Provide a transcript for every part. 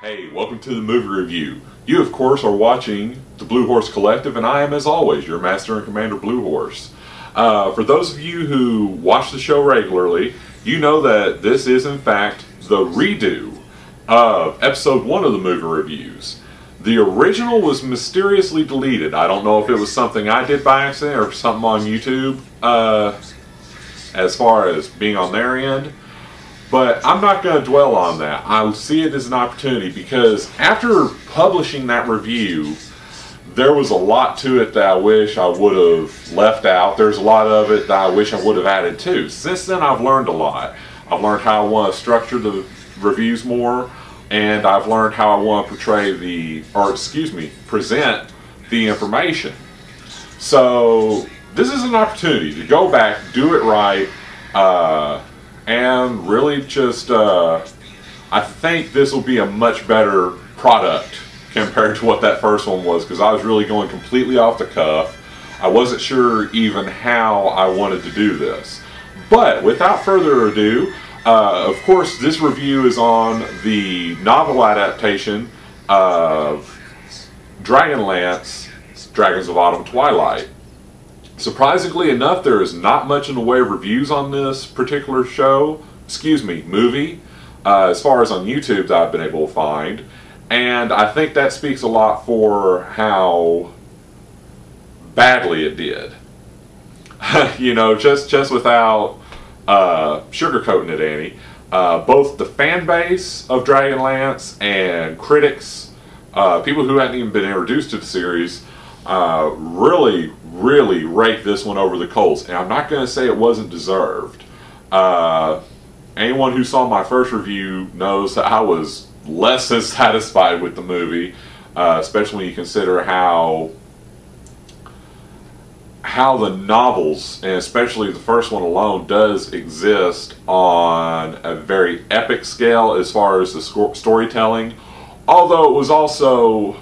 Hey, welcome to the movie review. You, of course, are watching the Blue Horse Collective, and I am, as always, your Master and Commander Blue Horse. For those of you who watch the show regularly, you know that this is, in fact, the redo of episode 1 of the movie reviews. The original was mysteriously deleted. I don't know if it was something I did by accident or something on YouTube, as far as being on their end. But I'm not going to dwell on that. I see it as an opportunity because after publishing that review, there was a lot to it that I wish I would have left out. There's a lot of it that I wish I would have added too. Since then, I've learned a lot. I've learned how I want to structure the reviews more, and I've learned how I want to present the information. So this is an opportunity to go back, do it right, and really just, I think this will be a much better product compared to what that first one was, because I was really going completely off the cuff. I wasn't sure even how I wanted to do this. But without further ado, of course, this review is on the novel adaptation of Dragonlance, Dragons of Autumn, Twilight. Surprisingly enough, there is not much in the way of reviews on this particular movie, as far as on YouTube that I've been able to find. And I think that speaks a lot for how badly it did. You know, just without sugarcoating it any. Both the fan base of Dragonlance and critics, people who hadn't even been introduced to the series, really raked this one over the coals. And I'm not going to say it wasn't deserved. Anyone who saw my first review knows that I was less than satisfied with the movie, especially when you consider how the novels, and especially the first one alone, does exist on a very epic scale as far as the storytelling, although it was also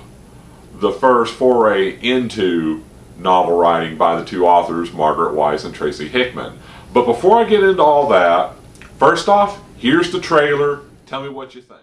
the first foray into novel writing by the two authors, Margaret Weis and Tracy Hickman. But before I get into all that, first off, here's the trailer. Tell me what you think.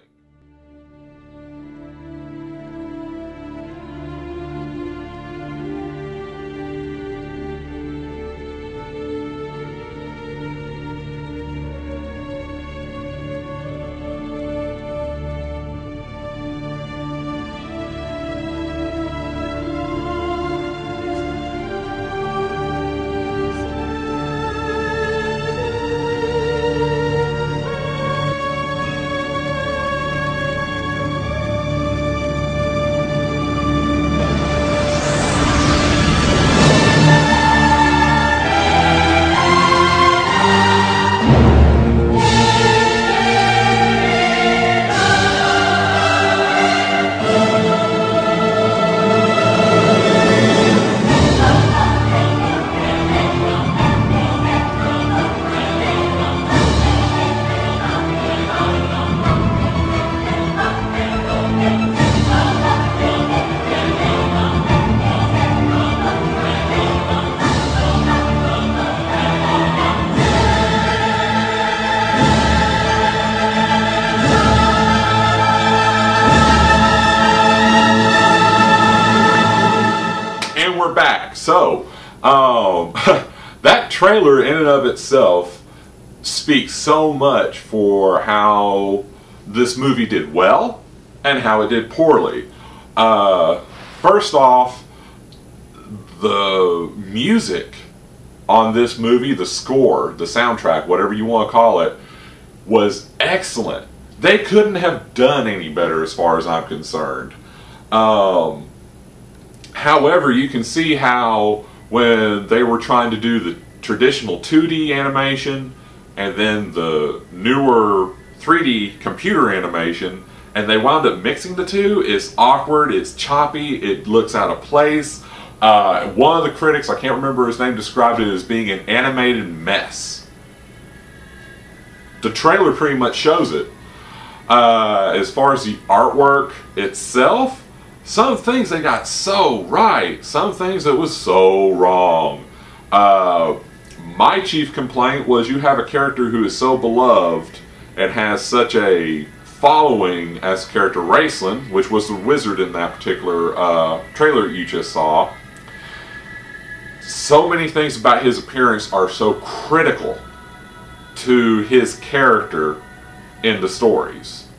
Back. So, that trailer in and of itself speaks so much for how this movie did well and how it did poorly. First off, the music on this movie, the score, the soundtrack, whatever you want to call it, was excellent. They couldn't have done any better as far as I'm concerned. However, you can see how when they were trying to do the traditional 2D animation and then the newer 3D computer animation, and they wound up mixing the two, it's awkward, it's choppy, it looks out of place. One of the critics, I can't remember his name, described it as being an animated mess. The trailer pretty much shows it. As far as the artwork itself, some things they got so right, some things that was so wrong. My chief complaint was you have a character who is so beloved and has such a following as character Raceland, which was the wizard in that particular trailer you just saw. So many things about his appearance are so critical to his character in the stories.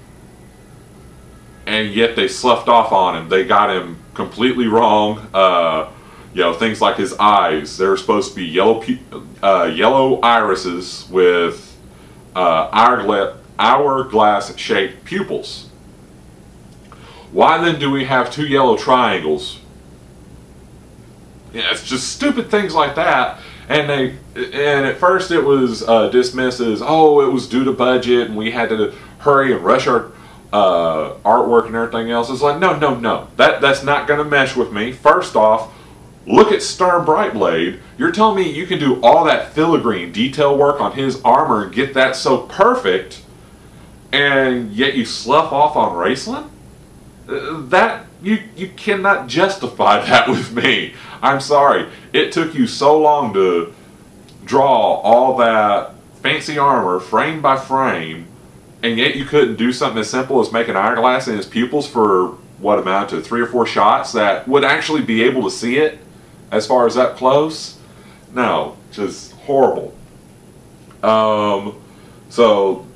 And yet they sloughed off on him. They got him completely wrong. You know, things like his eyes. They're supposed to be yellow irises with hourglass-shaped pupils. Why then do we have 2 yellow triangles? Yeah, it's just stupid things like that. And at first it was dismissed as, oh, it was due to budget and we had to hurry and rush our artwork and everything else. It's like, no. That's not going to mesh with me. First off, look at Stern Brightblade. You're telling me you can do all that filigree detail work on his armor and get that so perfect, and yet you slough off on Raceland? That you cannot justify that with me. I'm sorry. It took you so long to draw all that fancy armor frame by frame, and yet you couldn't do something as simple as make an hourglass in his pupils for what amounted to 3 or 4 shots that would actually be able to see it as far as up close? No, just horrible. So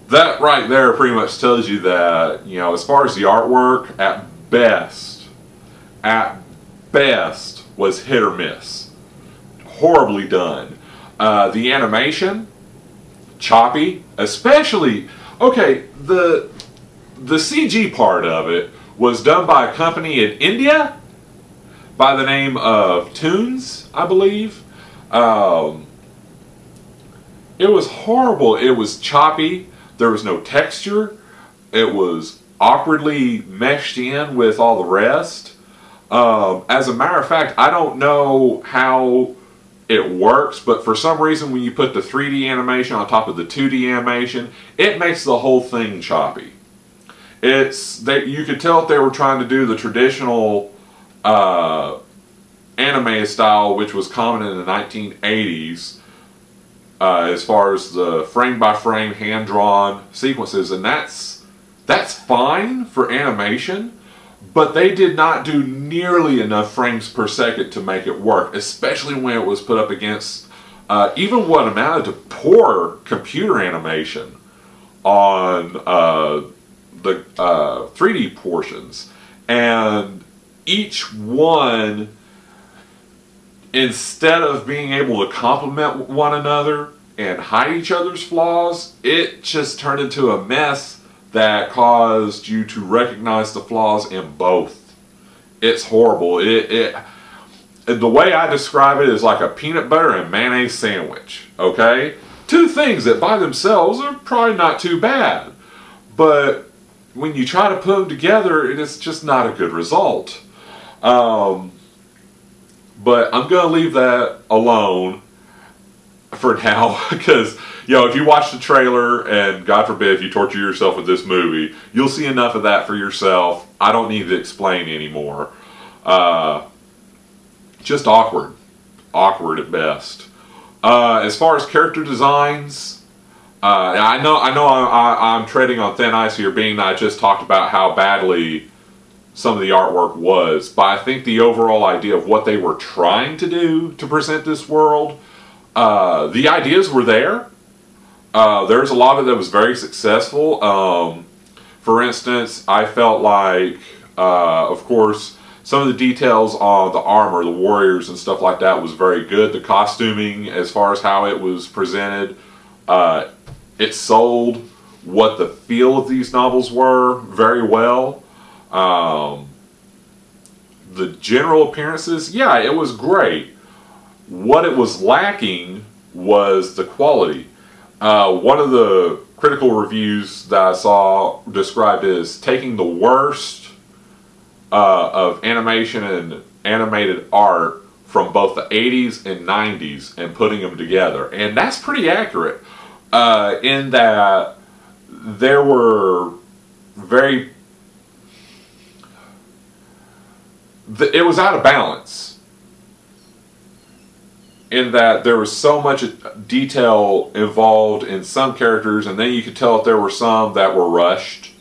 that right there pretty much tells you that, you know, as far as the artwork, at best was hit or miss. Horribly done. The animation, choppy, especially, okay, the CG part of it was done by a company in India by the name of Toons, I believe. It was horrible. It was choppy. There was no texture. It was awkwardly meshed in with all the rest. As a matter of fact, I don't know how it works, but for some reason when you put the 3D animation on top of the 2D animation, it makes the whole thing choppy. You could tell if they were trying to do the traditional anime style, which was common in the 1980s, as far as the frame-by-frame hand-drawn sequences, and that's fine for animation, but they did not do nearly enough frames per second to make it work, especially when it was put up against even what amounted to poor computer animation on the 3D portions. And each one, instead of being able to complement one another and hide each other's flaws, it just turned into a mess that caused you to recognize the flaws in both. It's horrible. The way I describe it is like a peanut butter and mayonnaise sandwich, okay? 2 things that by themselves are probably not too bad, but when you try to put them together, it's just not a good result. But I'm going to leave that alone for now, because, you know, if you watch the trailer, and God forbid if you torture yourself with this movie, you'll see enough of that for yourself. I don't need to explain anymore. Just awkward. Awkward at best. As far as character designs, I know I'm treading on thin ice here, being that I just talked about how badly some of the artwork was, but I think the overall idea of what they were trying to do to present this world, the ideas were there. There's a lot of it that was very successful. For instance, I felt like, of course, some of the details on the armor, the warriors and stuff like that was very good. The costuming, as far as how it was presented, it sold what the feel of these novels were very well. The general appearances, yeah, it was great. What it was lacking was the quality. One of the critical reviews that I saw described it as taking the worst of animation and animated art from both the 80s and 90s and putting them together. And that's pretty accurate, in that there were it was out of balance. in that there was so much detail involved in some characters, and then you could tell that there were some that were rushed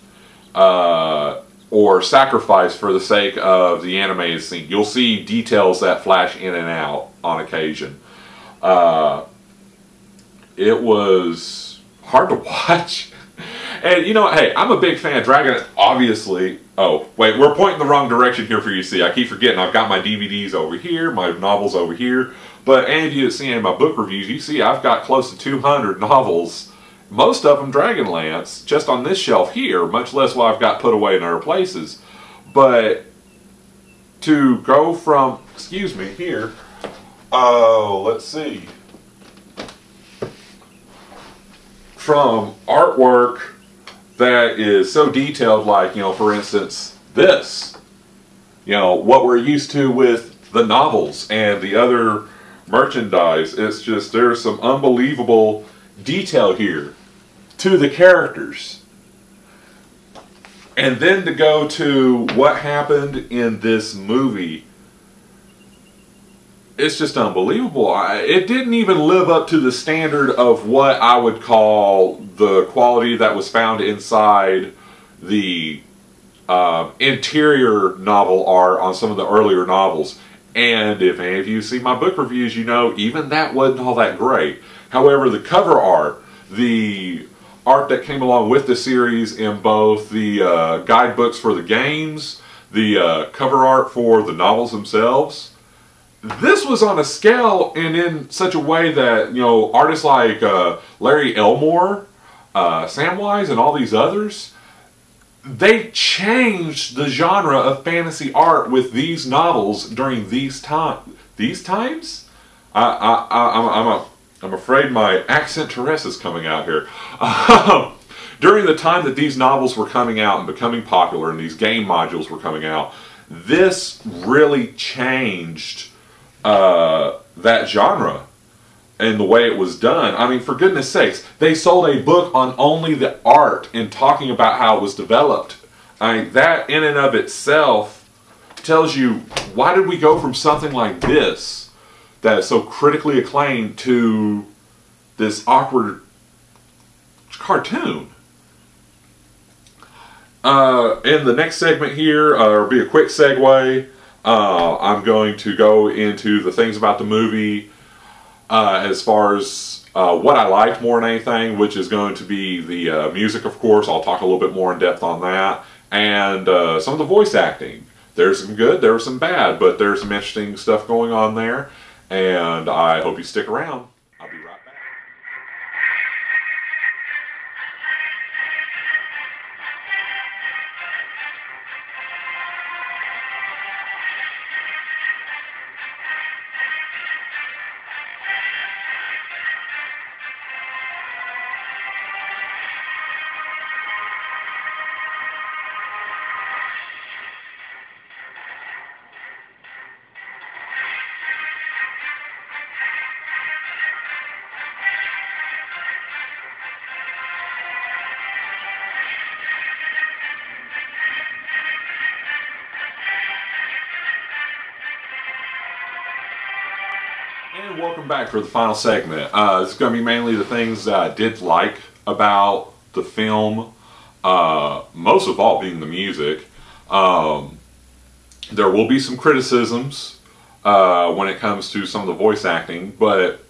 or sacrificed for the sake of the animated scene. You'll see details that flash in and out on occasion. It was hard to watch. And you know what, hey, I'm a big fan of Dragon, obviously. Oh, wait, we're pointing the wrong direction here for you to see. I keep forgetting I've got my DVDs over here, my novels over here. But any of you that see any of my book reviews, you see I've got close to 200 novels. Most of them Dragonlance, just on this shelf here, much less what I've got put away in other places. But to go from, excuse me, here, let's see. From artwork that is so detailed, like, you know, for instance, this. You know, what we're used to with the novels and the other merchandise. It's just, there's some unbelievable detail here to the characters. And then to go to what happened in this movie, it's just unbelievable. It didn't even live up to the standard of what I would call the quality that was found inside the interior novel art on some of the earlier novels. And if any of you see my book reviews, you know even that wasn't all that great. However, the cover art, the art that came along with the series in both the guidebooks for the games, the cover art for the novels themselves, this was on a scale and in such a way that, you know, artists like Larry Elmore, Samwise, and all these others, they changed the genre of fantasy art with these novels during these times. I'm afraid my accent Therese is coming out here. During the time that these novels were coming out and becoming popular, and these game modules were coming out, this really changed that genre and the way it was done. I mean, for goodness sakes, they sold a book on only the art and talking about how it was developed. I mean, that in and of itself tells you, why did we go from something like this that is so critically acclaimed to this awkward cartoon? In the next segment here, it'll be a quick segue. I'm going to go into the things about the movie as far as what I liked more than anything, which is going to be the music, of course. I'll talk a little bit more in depth on that. And some of the voice acting. There's some good, there's some bad, but there's some interesting stuff going on there. And I hope you stick around. I'll be right back. And welcome back for the final segment. This is going to be mainly the things that I did like about the film, most of all being the music. There will be some criticisms when it comes to some of the voice acting, but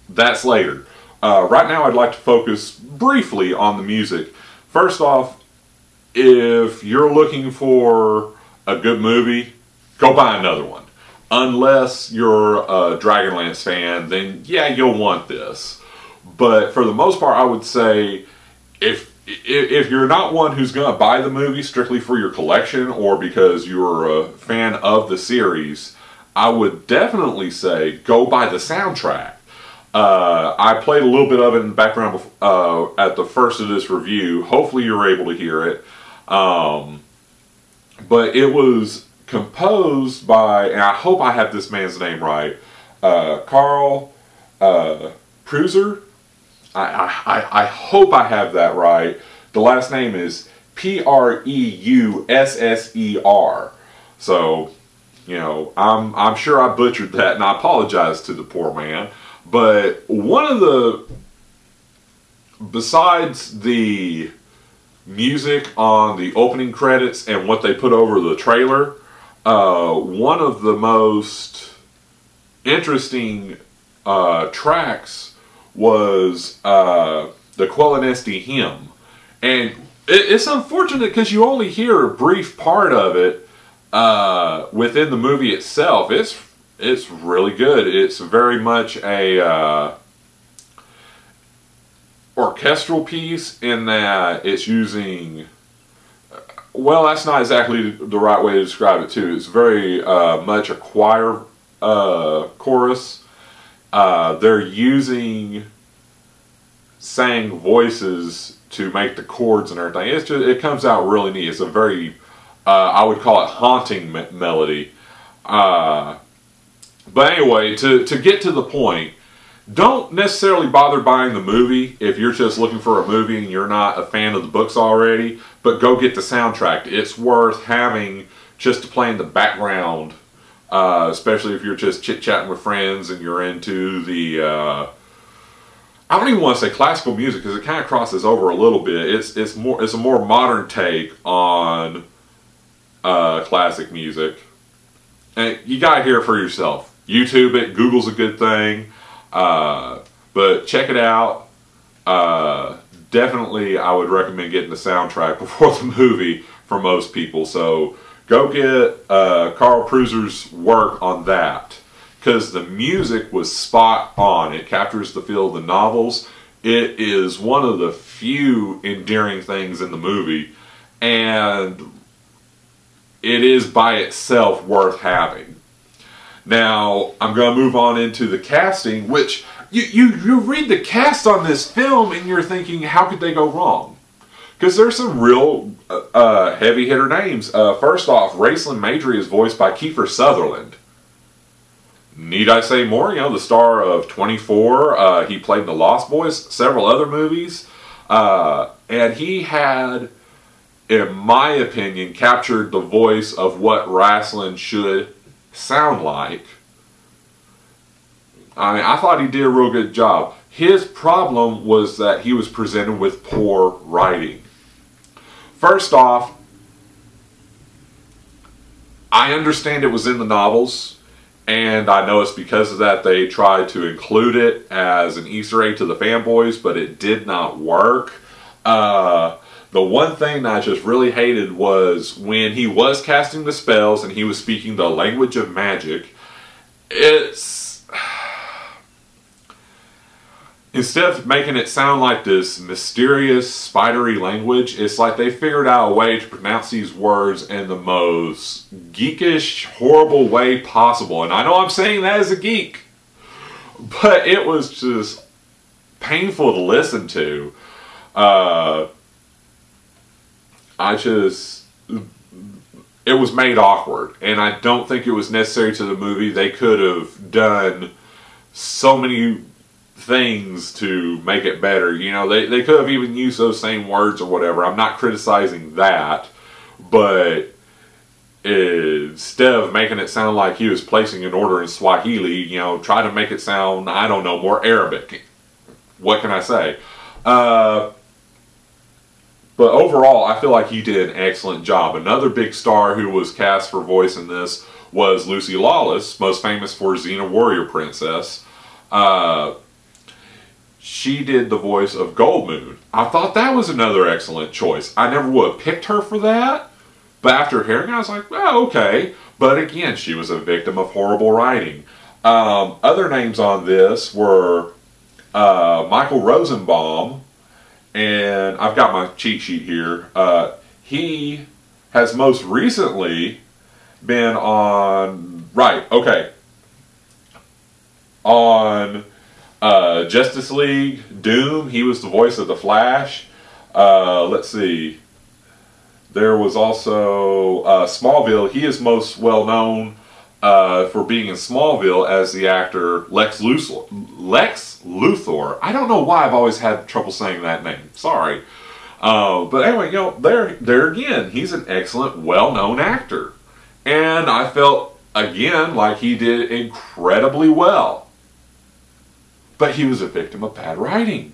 that's later. Right now I'd like to focus briefly on the music. First off, if you're looking for a good movie, go buy another one. Unless you're a Dragonlance fan, then yeah, you'll want this. But for the most part, I would say if you're not one who's going to buy the movie strictly for your collection or because you're a fan of the series, I would definitely say go buy the soundtrack. I played a little bit of it in the background at the first of this review. Hopefully you're able to hear it. But it was composed by, and I hope I have this man's name right, Carl Preuser. I hope I have that right. The last name is Preusser. So, You know, I'm sure I butchered that, and I apologize to the poor man. But one of the, besides the music on the opening credits and what they put over the trailer, one of the most interesting tracks was the Quellenesti hymn. And it's unfortunate because you only hear a brief part of it within the movie itself. It's really good. It's very much a orchestral piece in that it's using, well, that's not exactly the right way to describe it too. It's very much a choir chorus. They're using sang voices to make the chords and everything. It's just, it comes out really neat. It's a very, I would call it haunting melody. But anyway, to get to the point, don't necessarily bother buying the movie if you're just looking for a movie and you're not a fan of the books already, but go get the soundtrack. It's worth having just to play in the background, especially if you're just chit-chatting with friends and you're into the, I don't even want to say classical music because it kind of crosses over a little bit. It's a more modern take on classic music. And you gotta hear it for yourself. YouTube it, Google's a good thing. But check it out. Definitely I would recommend getting the soundtrack before the movie for most people. So go get Carl Pruzer's work on that, because the music was spot on. It captures the feel of the novels. It is one of the few endearing things in the movie, and it is by itself worth having. Now, I'm going to move on into the casting, which you read the cast on this film and you're thinking, how could they go wrong? Because there's some real heavy hitter names. First off, Raceland Majory is voiced by Kiefer Sutherland. Need I say more? You know, the star of 24. He played in The Lost Boys, several other movies. And he had, in my opinion, captured the voice of what wrestling should sound like. I mean, I thought he did a real good job. His problem was that he was presented with poor writing. First off, I understand it was in the novels, and I know it's because of that they tried to include it as an Easter egg to the fanboys, but it did not work. The one thing that I just really hated was when he was casting the spells and he was speaking the language of magic. Instead of making it sound like this mysterious, spidery language, it's like they figured out a way to pronounce these words in the most geekish, horrible way possible. And I know I'm saying that as a geek, but it was just painful to listen to. It was made awkward, and I don't think it was necessary to the movie. They could have done so many things to make it better. You know, they could have even used those same words or whatever. I'm not criticizing that, but instead of making it sound like he was placing an order in Swahili, you know, try to make it sound, I don't know, more Arabic. What can I say? But overall, I feel like he did an excellent job. Another big star who was cast for voice in this was Lucy Lawless, most famous for Xena Warrior Princess. She did the voice of Goldmoon. I thought that was another excellent choice. I never would have picked her for that, but after hearing it, I was like, oh, okay. But again, she was a victim of horrible writing. Other names on this were Michael Rosenbaum, and I've got my cheat sheet here. He has most recently been on, on Justice League, Doom. He was the voice of the Flash. Let's see. There was also Smallville. He is most well known for being in Smallville as the actor Lex Luthor. I don't know why I've always had trouble saying that name. Sorry. But anyway, you know, there again, he's an excellent, well-known actor. And I felt again, like, he did incredibly well. But he was a victim of bad writing.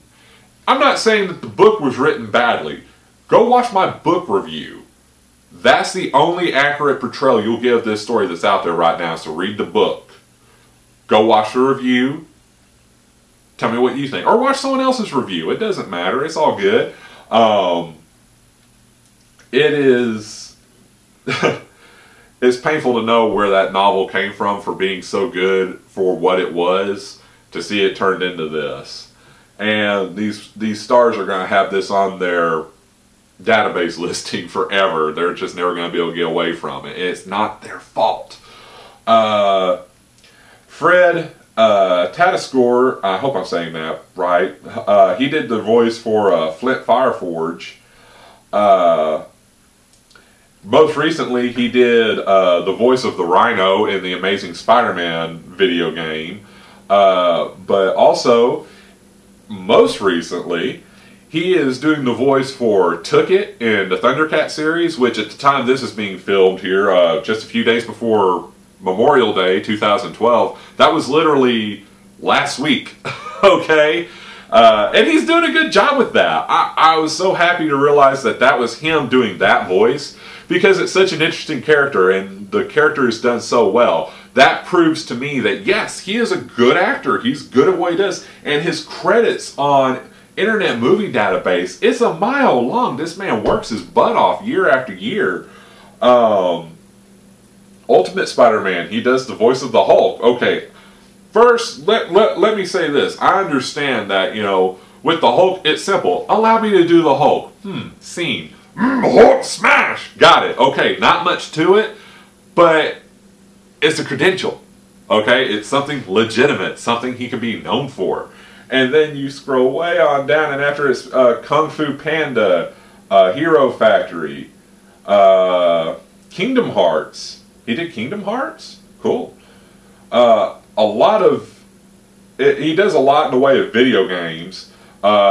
I'm not saying that the book was written badly. Go watch my book review. That's the only accurate portrayal you'll give this story that's out there right now, so read the book. Go watch the review. Tell me what you think. Or watch someone else's review. It doesn't matter. It's all good. It is... it's painful to know where that novel came from for being so good for what it was, to see it turned into this. And these stars are going to have this on their database listing forever. They're just never going to be able to get away from it. It's not their fault. Fred Tatascore, I hope I'm saying that right, he did the voice for Flint Fireforge. Most recently, he did the voice of the Rhino in the Amazing Spider-Man video game. But also, most recently, he is doing the voice for Took-It in the Thundercat series, which at the time this is being filmed here, just a few days before Memorial Day 2012. That was literally last week, okay? And he's doing a good job with that. I was so happy to realize that that was him doing that voice, because it's such an interesting character, and the character is done so well. That proves to me that, yes, he is a good actor. He's good at what he does. And his credits on Internet Movie Database, it's a mile long. This man works his butt off year after year. Ultimate Spider-Man, he does the voice of the Hulk. Okay, first, let me say this. I understand that, you know, with the Hulk, it's simple. Allow me to do the Hulk. Scene. Hulk smash! Got it. Okay, not much to it, but it's a credential. Okay, it's something legitimate, something he can be known for. And then you scroll way on down, and after it's Kung Fu Panda, Hero Factory, Kingdom Hearts. He did Kingdom Hearts? Cool. A lot of... he does a lot in the way of video games.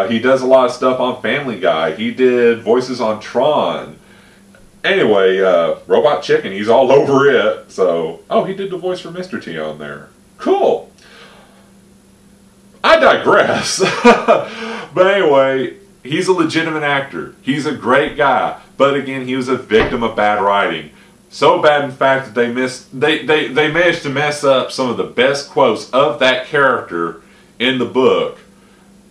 He does a lot of stuff on Family Guy. He did voices on Tron. Anyway, Robot Chicken, he's all over it. So, oh, he did the voice for Mr. T on there. Cool. I digress. But anyway, he's a legitimate actor. He's a great guy. But again, he was a victim of bad writing. So bad, in fact, that they managed to mess up some of the best quotes of that character in the book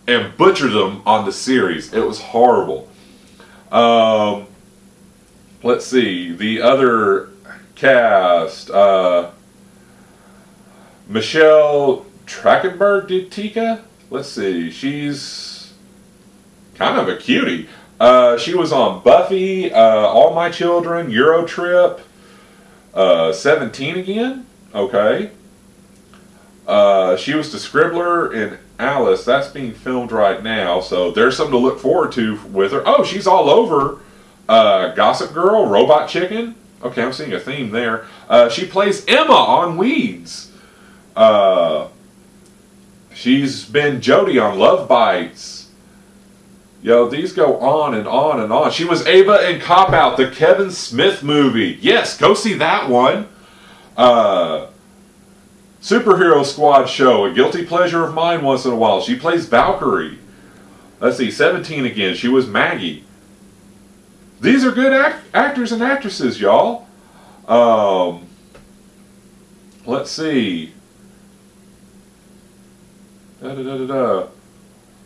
and butcher them on the series. It was horrible. Let's see. The other cast. Michelle Trachtenberg did Tika. Let's see. She's kind of a cutie. She was on Buffy, All My Children, Eurotrip, 17 again. Okay. She was the Scribbler in Alice. That's being filmed right now, so there's something to look forward to with her. Oh, she's all over Gossip Girl, Robot Chicken. Okay, I'm seeing a theme there. She plays Emma on Weeds. She's been Jody on Love Bites. Yo, these go on and on and on. She was Ava in Cop Out, the Kevin Smith movie. Yes, go see that one. Superhero Squad show, a guilty pleasure of mine once in a while. She plays Valkyrie. Let's see, 17 again. She was Maggie. These are good actors and actresses, y'all. Let's see.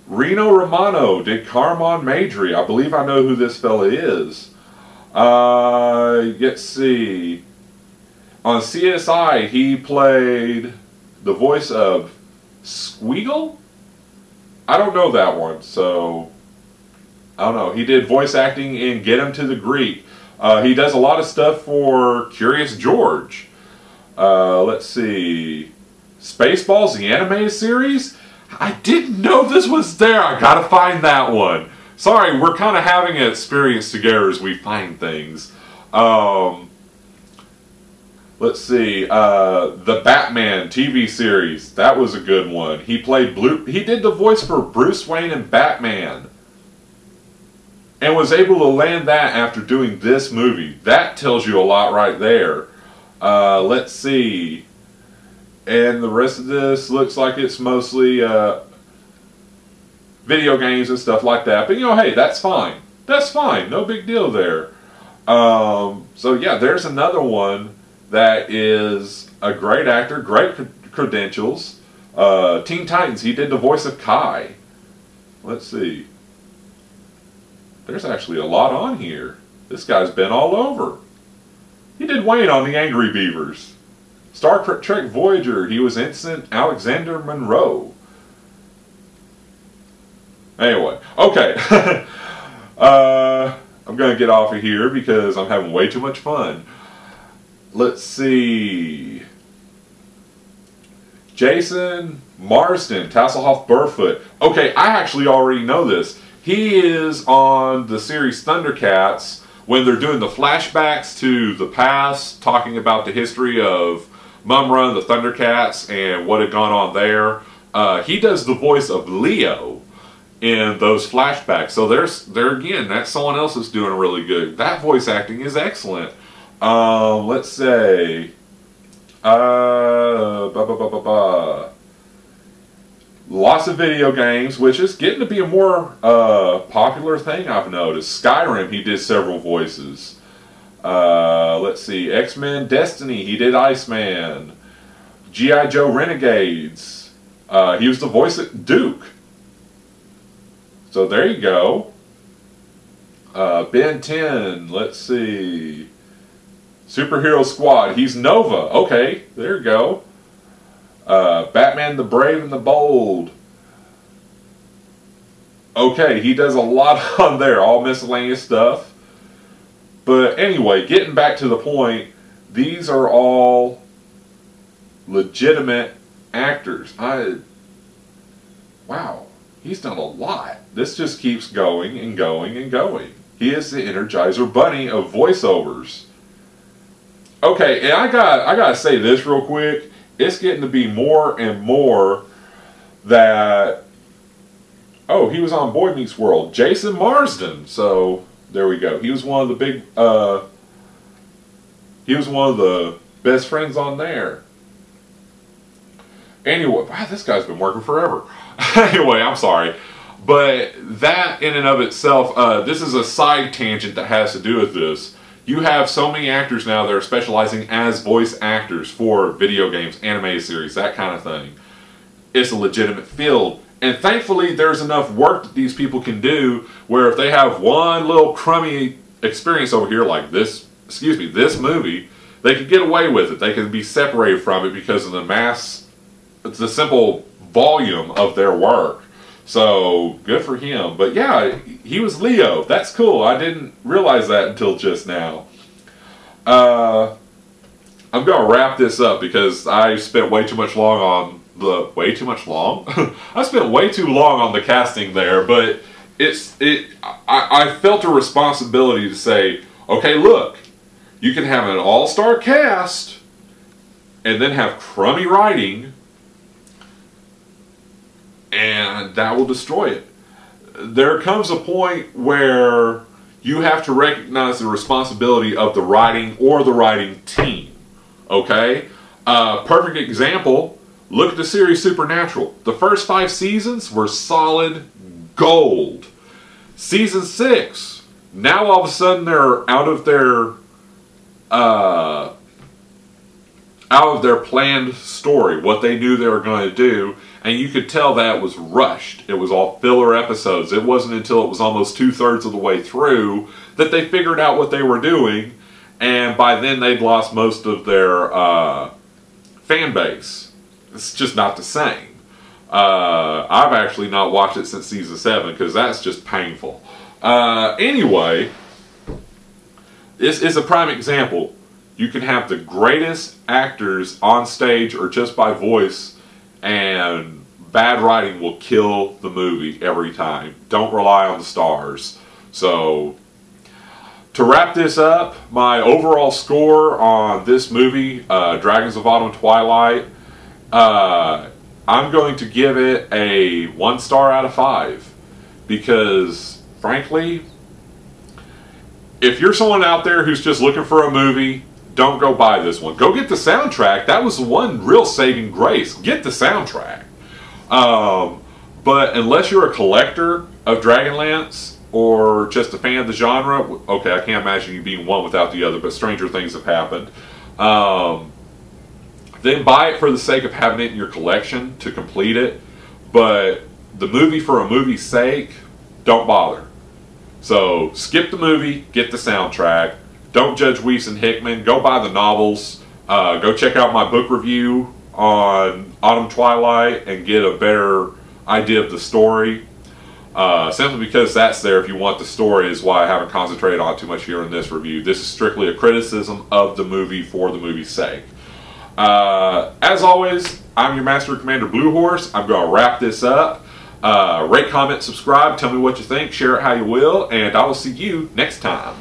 Reno Romano did Carmon Majory. I believe I know who this fella is. Let's see. On CSI, he played the voice of Squeagle? I don't know that one, so I don't know. He did voice acting in Get Him to the Greek. He does a lot of stuff for Curious George. Let's see. Spaceballs, the animated series? I didn't know this was there. I gotta find that one. Sorry, we're kind of having an experience together as we find things. Let's see. The Batman TV series. That was a good one. He played He did the voice for Bruce Wayne and Batman. And was able to land that after doing this movie. That tells you a lot right there. Let's see. And the rest of this looks like it's mostly video games and stuff like that. But, you know, hey, that's fine. That's fine. No big deal there. So, yeah, there's another one that is a great actor, great credentials. Teen Titans, he did the voice of Kai. Let's see. There's actually a lot on here. This guy's been all over. He did Wayne on the Angry Beavers. Star Trek Voyager, he was Ensign Alexander Monroe. Anyway, okay. I'm going to get off of here because I'm having way too much fun. Let's see. Jason Marsden, Tasselhoff Burfoot. Okay, I actually already know this. He is on the series Thundercats when they're doing the flashbacks to the past, talking about the history of Mumra and the Thundercats and what had gone on there. He does the voice of Leo in those flashbacks. So there again, that's someone else that's doing really good. That voice acting is excellent. Let's say, lots of video games, which is getting to be a more popular thing I've noticed. Skyrim, he did several voices. Let's see, X-Men Destiny, he did Iceman. G.I. Joe Renegades, he was the voice of Duke. So there you go. Ben 10, let's see. Superhero Squad, he's Nova. Okay, there you go. Batman the Brave and the Bold. Okay, he does a lot on there, all miscellaneous stuff. But anyway, getting back to the point, these are all legitimate actors. Wow, he's done a lot. This just keeps going and going and going. He is the Energizer Bunny of voiceovers. Okay, and I gotta say this real quick. It's getting to be more and more that, oh, he was on Boy Meets World. Jason Marsden. So there we go. He was one of the big, he was one of the best friends on there. Anyway, wow, this guy's been working forever. Anyway, I'm sorry. But that in and of itself, this is a side tangent that has to do with this. You have so many actors now that are specializing as voice actors for video games, anime series, that kind of thing. It's a legitimate field. And thankfully, there's enough work that these people can do where if they have one little crummy experience over here like this, this movie, they can get away with it. They can be separated from it because of the simple volume of their work. So, good for him. But yeah, he was Leo. That's cool. I didn't realize that until just now. I'm going to wrap this up because I spent way too much long on the... Way too much long? I spent way too long on the casting there, but I felt a responsibility to say, okay, look, you can have an all-star cast and then have crummy writing, and that will destroy it. There comes a point where you have to recognize the responsibility of the writing or the writing team. Okay? Perfect example, look at the series Supernatural. The first 5 seasons were solid gold. Season 6, now all of a sudden they're out of their planned story, what they knew they were going to do. And you could tell that was rushed. It was all filler episodes. It wasn't until it was almost 2/3 of the way through that they figured out what they were doing. And by then they'd lost most of their fan base. It's just not the same. I've actually not watched it since season 7 because that's just painful. Anyway, this is a prime example. You can have the greatest actors on stage or just by voice, and bad writing will kill the movie every time. Don't rely on the stars. So, to wrap this up, my overall score on this movie, Dragons of Autumn Twilight, I'm going to give it a 1 star out of 5. Because, frankly, if you're someone out there who's just looking for a movie, don't go buy this one. Go get the soundtrack. That was the one real saving grace. Get the soundtrack. But unless you're a collector of Dragonlance or just a fan of the genre, okay, I can't imagine you being one without the other, but stranger things have happened. Then buy it for the sake of having it in your collection to complete it. But the movie for a movie's sake, don't bother. So skip the movie, get the soundtrack. Don't judge Weiss and Hickman. Go buy the novels. Go check out my book review on Autumn Twilight and get a better idea of the story. Simply because that's there if you want the story is why I haven't concentrated on it too much here in this review. This is strictly a criticism of the movie for the movie's sake. As always, I'm your Master Commander Blue Horse. I'm going to wrap this up. Rate, comment, subscribe. Tell me what you think. Share it how you will. And I will see you next time.